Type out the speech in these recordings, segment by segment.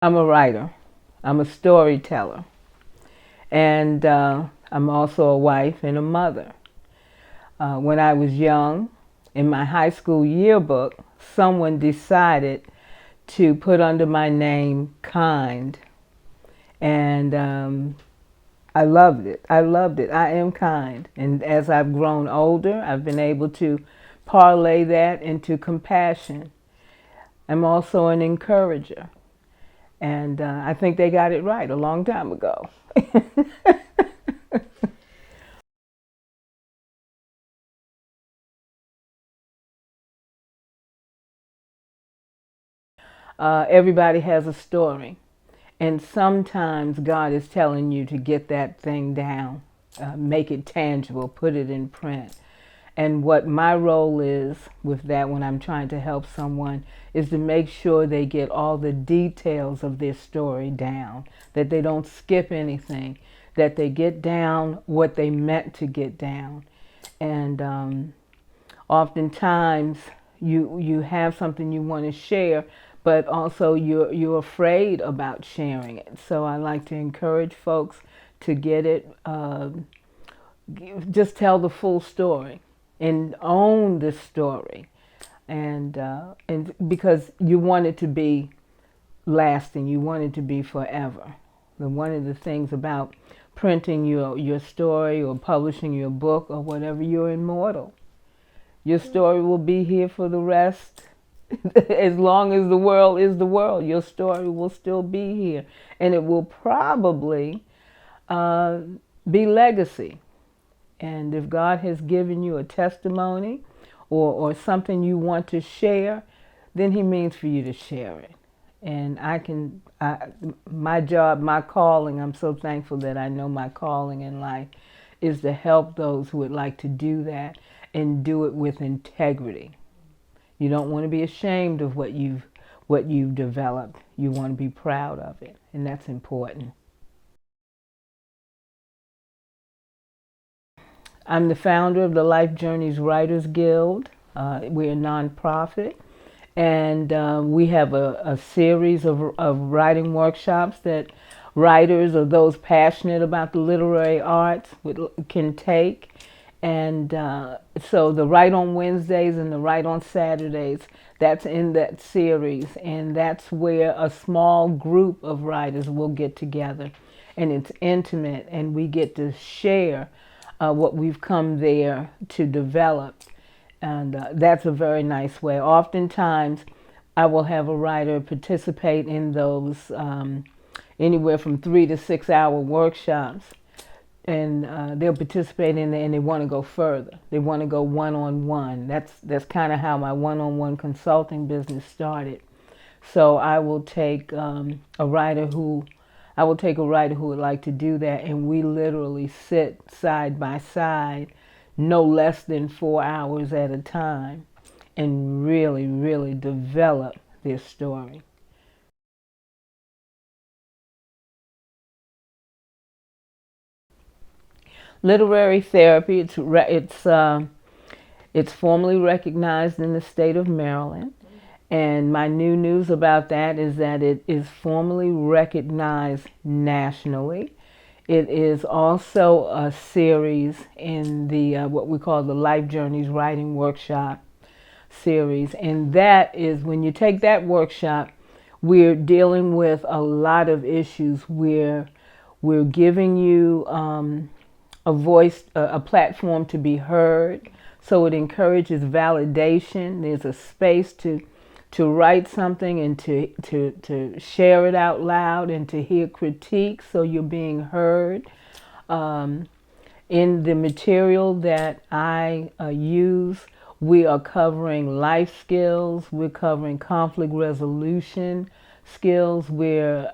I'm a writer. I'm a storyteller. And I'm also a wife and a mother. When I was young, in my high school yearbook, someone decided to put under my name Kind. And I loved it. I loved it. I am kind. And as I've grown older, I've been able to parlay that into compassion. I'm also an encourager. And I think they got it right a long time ago. Everybody has a story. And sometimes God is telling you to get that thing down, make it tangible, put it in print. And what my role is with that when I'm trying to help someone is to make sure they get all the details of their story down, that they don't skip anything, that they get down what they meant to get down. And oftentimes you have something you want to share, but also you're afraid about sharing it. So I like to encourage folks to get it, just tell the full story and own the story, and because you want it to be lasting, you want it to be forever. And one of the things about printing your story or publishing your book or whatever, you're immortal. Your story will be here for the rest. As long as the world is the world, your story will still be here. And it will probably uh, be legacy. And if God has given you a testimony or something you want to share, then He means for you to share it. And my job, my calling, I'm so thankful that I know my calling in life is to help those who would like to do that and do it with integrity. You don't want to be ashamed of what you've developed. You want to be proud of it, and that's important. I'm the founder of the Life Journeys Writers Guild. We're a nonprofit, and we have a series of writing workshops that writers or those passionate about the literary arts can take. And so the Write on Wednesdays and the Write on Saturdays, that's in that series. And that's where a small group of writers will get together. And it's intimate, and we get to share what we've come there to develop. And that's a very nice way. Oftentimes, I will have a writer participate in those anywhere from 3 to 6 hour workshops. And they'll participate in it, and they want to go further. They want to go one-on-one. That's kind of how my one-on-one consulting business started. So I will take a writer who would like to do that, and we literally sit side by side, no less than 4 hours at a time, and really, really develop their story. Literary therapy, it's formally recognized in the state of Maryland. And my new news about that is that it is formally recognized nationally. It is also a series in the what we call the Life Journeys Writing Workshop series. And that is when you take that workshop, we're dealing with a lot of issues where we're giving you a voice, a platform to be heard. So it encourages validation. There's a space to write something and to share it out loud and to hear critiques, so you're being heard. In the material that I use, we are covering life skills, we're covering conflict resolution skills, we're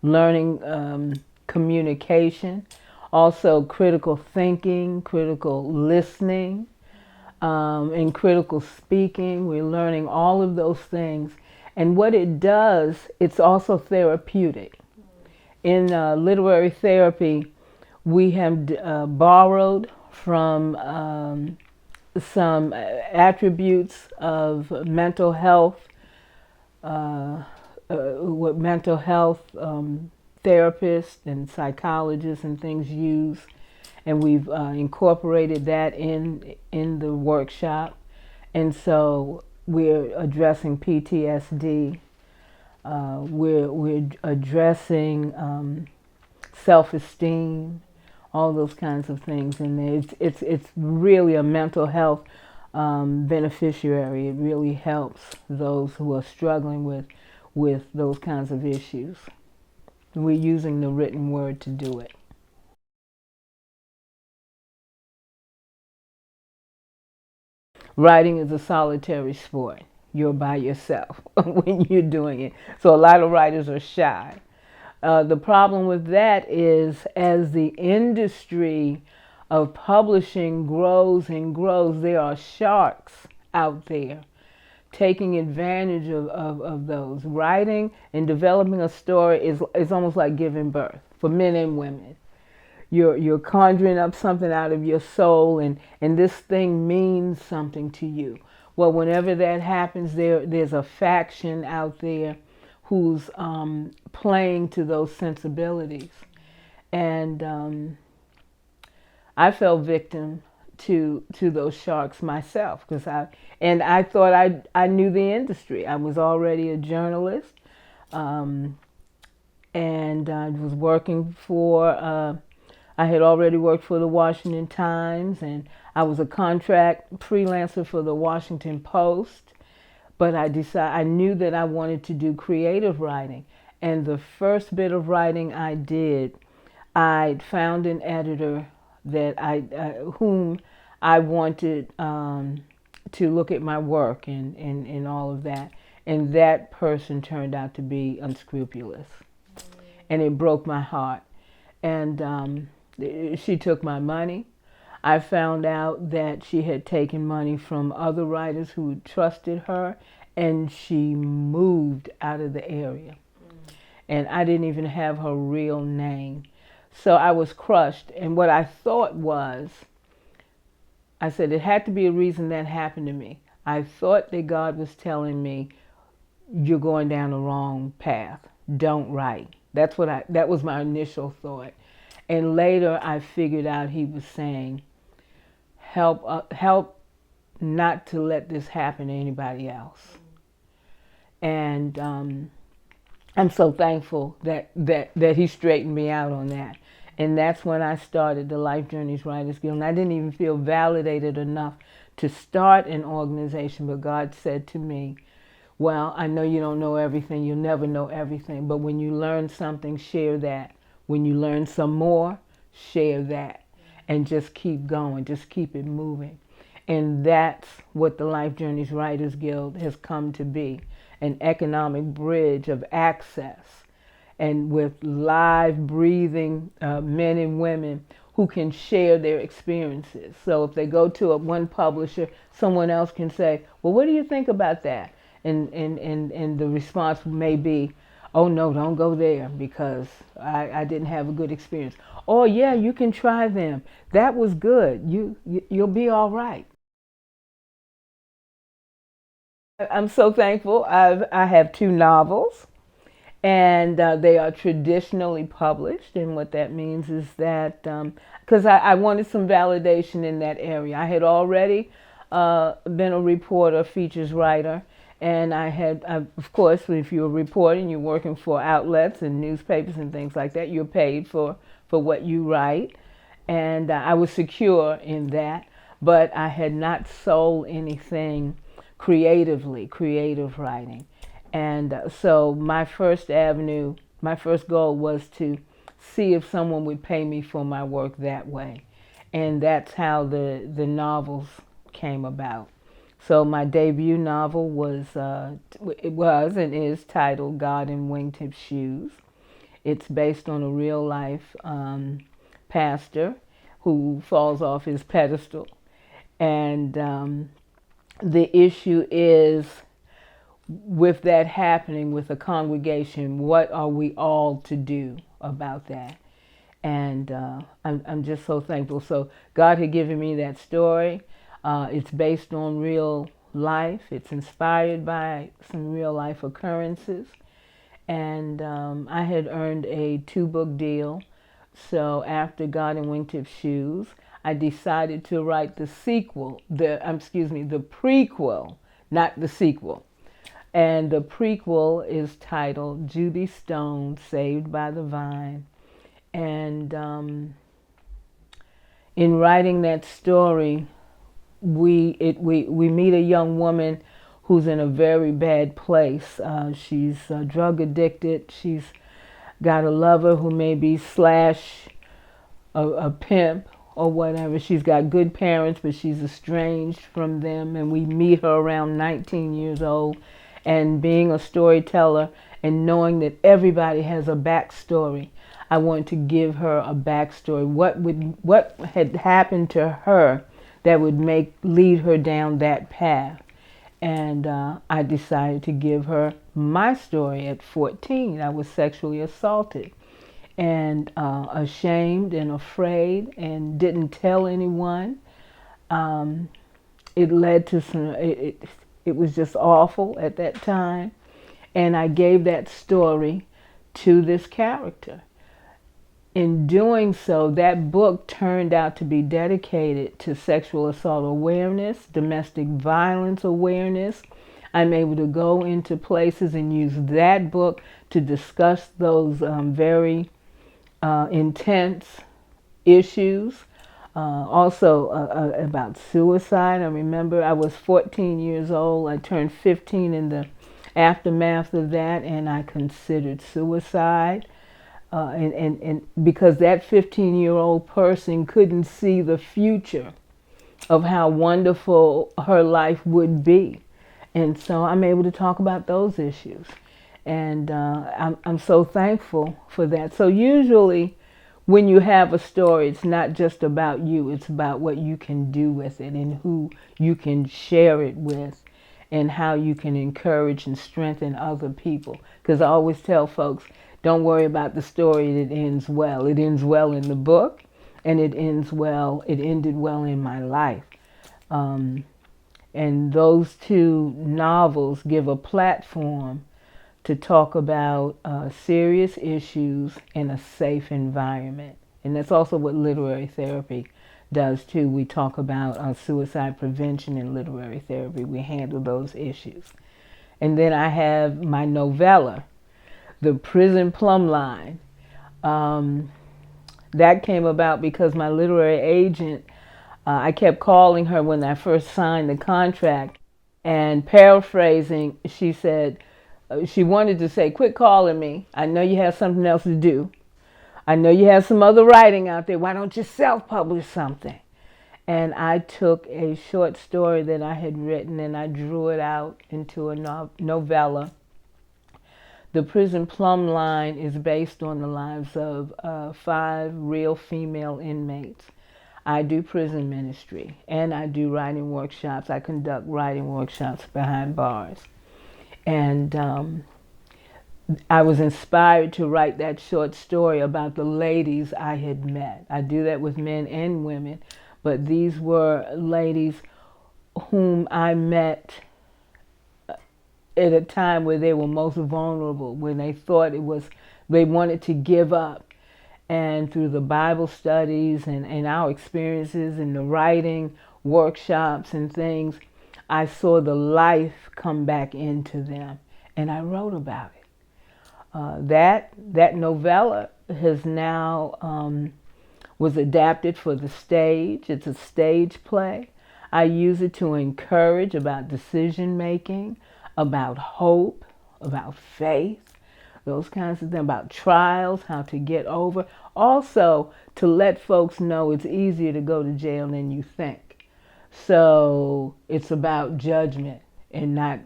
learning communication, also critical thinking, critical listening, and critical speaking. We're learning all of those things. And what it does, it's also therapeutic. In literary therapy, we have borrowed from some attributes of mental health what mental health therapists and psychologists and things use, and we've incorporated that in the workshop. And so we're addressing PTSD. We're addressing self-esteem, all those kinds of things. And it's really a mental health beneficiary. It really helps those who are struggling with those kinds of issues. We're using the written word to do it. Writing is a solitary sport. You're by yourself when you're doing it. So a lot of writers are shy. The problem with that is as the industry of publishing grows and grows, there are sharks out there taking advantage of those. Writing and developing a story is almost like giving birth for men and women. You're conjuring up something out of your soul, and this thing means something to you. Well, whenever that happens, there's a faction out there who's playing to those sensibilities. And I fell victim to those sharks myself, because I thought I knew the industry. I was already a journalist, and I was working for. I had already worked for the Washington Times, and I was a contract freelancer for the Washington Post. But I knew that I wanted to do creative writing, and the first bit of writing I did, I found an editor that whom I wanted to look at my work and all of that. And that person turned out to be unscrupulous. And it broke my heart. And she took my money. I found out that she had taken money from other writers who trusted her, and she moved out of the area. And I didn't even have her real name. So I was crushed. And what I thought was, I said it had to be a reason that happened to me. I thought that God was telling me, you're going down the wrong path. Don't write. That was my initial thought. And later I figured out he was saying, help not to let this happen to anybody else. And I'm so thankful that he straightened me out on that. And that's when I started the Life Journeys Writers Guild. And I didn't even feel validated enough to start an organization, but God said to me, well, I know you don't know everything, you'll never know everything, but when you learn something, share that. When you learn some more, share that. And just keep going, just keep it moving. And that's what the Life Journeys Writers Guild has come to be, an economic bridge of access, and with live, breathing men and women who can share their experiences. So if they go to one publisher, someone else can say, well, what do you think about that? And the response may be, oh no, don't go there because I didn't have a good experience. Oh yeah, you can try them. That was good. You'll be all right. I'm so thankful. I have 2 novels, and they are traditionally published. And what that means is that, because I wanted some validation in that area. I had already been a reporter, features writer, and of course, if you're reporting, you're working for outlets and newspapers and things like that, you're paid for what you write. And I was secure in that, but I had not sold anything creative writing. And so my first goal was to see if someone would pay me for my work that way. And that's how the novels came about. So my debut novel was and is titled God in Wingtip Shoes. It's based on a real life pastor who falls off his pedestal. And the issue is, with that happening with a congregation, what are we all to do about that? And I'm just so thankful. So God had given me that story. It's based on real life. It's inspired by some real life occurrences. And I had earned a 2-book deal. So after God in Wingtip Shoes, I decided to write the sequel, the prequel, not the sequel. And the prequel is titled Judy Stone, Saved by the Vine. And in writing that story, we meet a young woman who's in a very bad place. She's drug addicted. She's got a lover who may be slash a pimp or whatever. She's got good parents, but she's estranged from them. And we meet her around 19 years old. And being a storyteller and knowing that everybody has a backstory, I wanted to give her a backstory. What had happened to her that would lead her down that path? And I decided to give her my story. At 14, I was sexually assaulted and ashamed and afraid and didn't tell anyone. It led to it was just awful at that time. And I gave that story to this character. In doing so, that book turned out to be dedicated to sexual assault awareness, domestic violence awareness. I'm able to go into places and use that book to discuss those very intense issues. Also about suicide. I remember I was 14 years old. I turned 15 in the aftermath of that, and I considered suicide. And because that 15-year-old person couldn't see the future of how wonderful her life would be. And so I'm able to talk about those issues. And I'm so thankful for that. So usually when you have a story, it's not just about you. It's about what you can do with it and who you can share it with and how you can encourage and strengthen other people. Because I always tell folks, don't worry about the story that ends well. It ends well in the book, and it ended well in my life. And those 2 novels give a platform to talk about serious issues in a safe environment. And that's also what literary therapy does too. We talk about suicide prevention in literary therapy. We handle those issues. And then I have my novella, The Prison Plumb Line. That came about because my literary agent, I kept calling her when I first signed the contract, and paraphrasing, she said, she wanted to say, quit calling me. I know you have something else to do. I know you have some other writing out there. Why don't you self-publish something? And I took a short story that I had written and I drew it out into a novella. The Prison Plumb Line is based on the lives of 5 real female inmates. I do prison ministry and I do writing workshops. I conduct writing workshops behind bars. And I was inspired to write that short story about the ladies I had met. I do that with men and women, but these were ladies whom I met at a time where they were most vulnerable, when they thought they wanted to give up. And through the Bible studies and our experiences and the writing workshops and things, I saw the life come back into them, and I wrote about it. That novella has now was adapted for the stage. It's a stage play. I use it to encourage about decision making, about hope, about faith, those kinds of things, about trials, how to get over. Also, to let folks know it's easier to go to jail than you think. So it's about judgment and not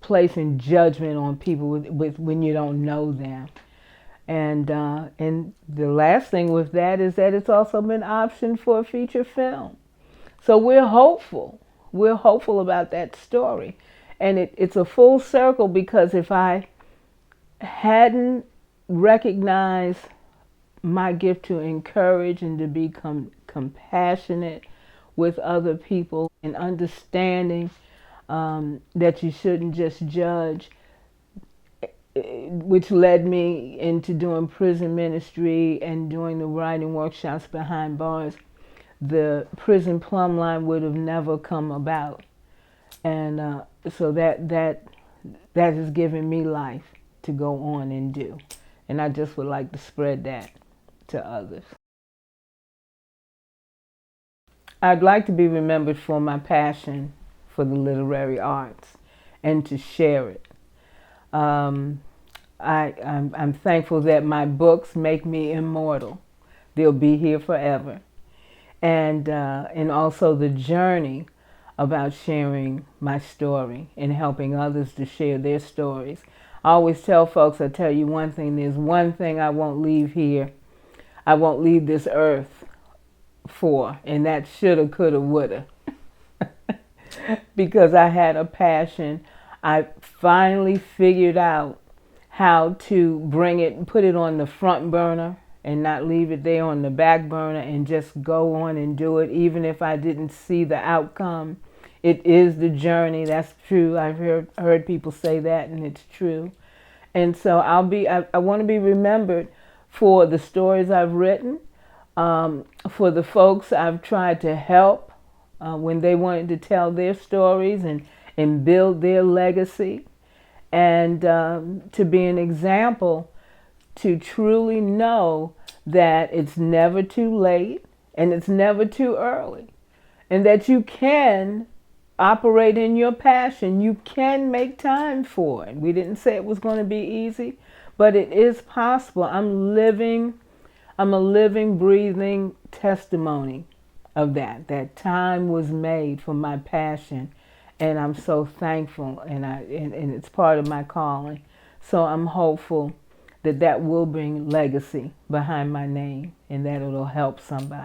placing judgment on people with when you don't know them. And the last thing with that is that it's also been optioned for a feature film. So we're hopeful. We're hopeful about that story. And it's a full circle, because if I hadn't recognized my gift to encourage and to become compassionate with other people and understanding that you shouldn't just judge, which led me into doing prison ministry and doing the writing workshops behind bars, the prison plumb line would have never come about. And so that has given me life to go on and do. And I just would like to spread that to others. I'd like to be remembered for my passion for the literary arts and to share it. I'm thankful that my books make me immortal. They'll be here forever. And also the journey about sharing my story and helping others to share their stories. I always tell folks, I tell you one thing, there's one thing I won't leave here. I won't leave this earth for, and that shoulda, coulda, woulda. Because I had a passion. I finally figured out how to bring it and put it on the front burner and not leave it there on the back burner and just go on and do it, even if I didn't see the outcome. It is the journey. That's true. I've heard people say that, and it's true. And so I want to be remembered for the stories I've written, for the folks I've tried to help when they wanted to tell their stories and build their legacy, and to be an example, to truly know that it's never too late and it's never too early, and that you can operate in your passion. You can make time for it. We didn't say it was going to be easy, but it is possible. I'm a living, breathing testimony of that time was made for my passion, and I'm so thankful, and it's part of my calling. So I'm hopeful that will bring legacy behind my name, and that it'll help somebody.